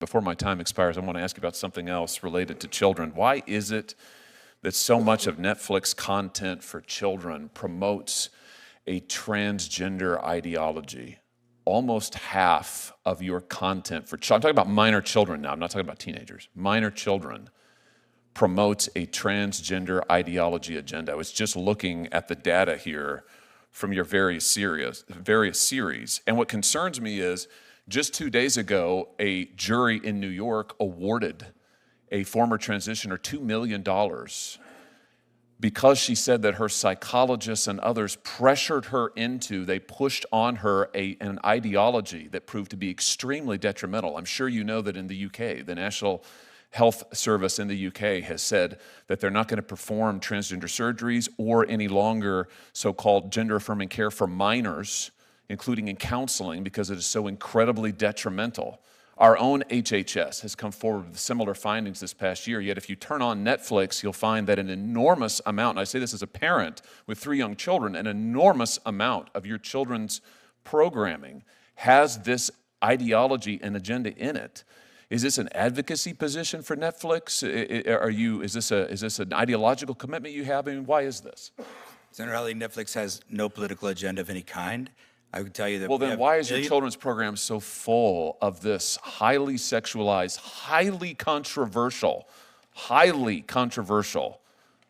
before my time expires, I want to ask you about something else related to children. Why is it that so much of Netflix content for children promotes a transgender ideology? Almost half of your content for children, I'm talking about minor children now, I'm not talking about teenagers, minor children, promotes a transgender ideology agenda. I was just looking at the data here from your various series. And what concerns me is, just 2 days ago, a jury in New York awarded a former transitioner $2 million because she said that her psychologists and others pressured her into, they pushed on her an ideology that proved to be extremely detrimental. I'm sure you know that in the UK, the National Health Service in the UK has said that they're not going to perform transgender surgeries or any longer so-called gender-affirming care for minors, including in counseling, because it is so incredibly detrimental. Our own HHS has come forward with similar findings this past year, yet if you turn on Netflix, you'll find that an enormous amount, and I say this as a parent with 3 young children, an enormous amount of your children's programming has this ideology and agenda in it. Is this an advocacy position for Netflix? Is this an ideological commitment you have? I mean, why is this? Senator Hawley, Netflix has no political agenda of any kind. I would tell you that. Well, then why is your children's program so full of this highly sexualized, highly controversial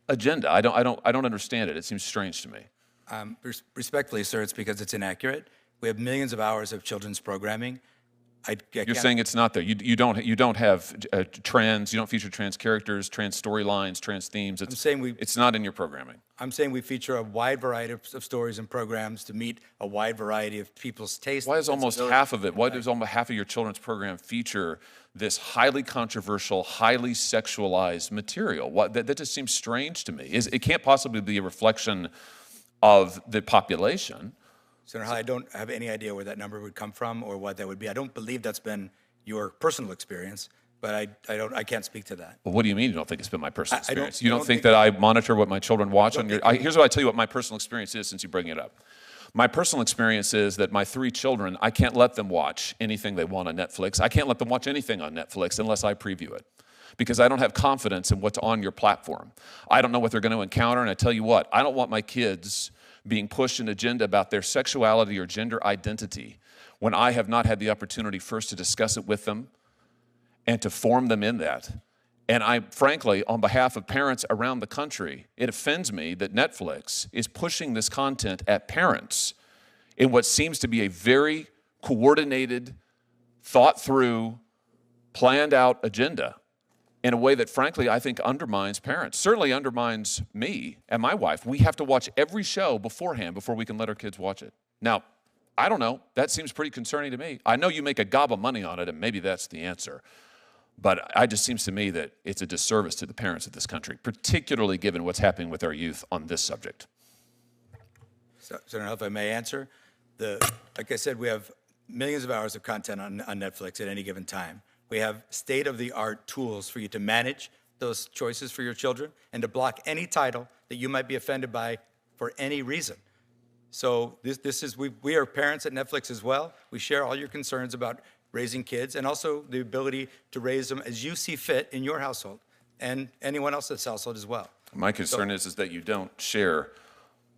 agenda? I don't understand it. It seems strange to me. Respectfully, sir, it's because it's inaccurate. We have millions of hours of children's programming. You're saying it's not there. You don't have trans. You don't feature trans characters, trans storylines, trans themes. It's not in your programming. I'm saying we feature a wide variety of stories and programs to meet a wide variety of people's tastes. Why is almost half of it? Why does almost half of your children's program feature this highly controversial, highly sexualized material? That just seems strange to me. It can't possibly be a reflection of the population. Senator Hawley, I don't have any idea where that number would come from or what that would be. I don't believe that's been your personal experience, but I can't speak to that. Well, what do you mean you don't think it's been my personal experience? You don't think that I monitor what my children watch on your... Here's what I tell you what my personal experience is since you bring it up. My personal experience is that my 3 children, I can't let them watch anything they want on Netflix. I can't let them watch anything on Netflix unless I preview it, because I don't have confidence in what's on your platform. I don't know what they're going to encounter, and I tell you what, I don't want my kids being pushed an agenda about their sexuality or gender identity when I have not had the opportunity first to discuss it with them and to form them in that. And I, frankly, on behalf of parents around the country, it offends me that Netflix is pushing this content at parents in what seems to be a very coordinated, thought-through, planned-out agenda in a way that, frankly, I think undermines parents, certainly undermines me and my wife. We have to watch every show beforehand before we can let our kids watch it. Now, I don't know. That seems pretty concerning to me. I know you make a gob of money on it, and maybe that's the answer. But it just seems to me that it's a disservice to the parents of this country, particularly given what's happening with our youth on this subject. Senator, if I may answer, like I said, we have millions of hours of content on Netflix at any given time. We have state-of-the-art tools for you to manage those choices for your children and to block any title that you might be offended by for any reason. So we are parents at Netflix as well. We share all your concerns about raising kids and also the ability to raise them as you see fit in your household and anyone else's household as well. My concern is that you don't share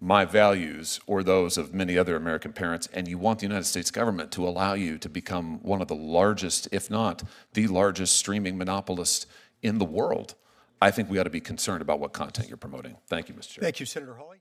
my values or those of many other American parents, and you want the United States government to allow you to become one of the largest, if not the largest, streaming monopolist in the world. I think we ought to be concerned about what content you're promoting. Thank you, Mr. Chair. Thank you, Senator Hawley.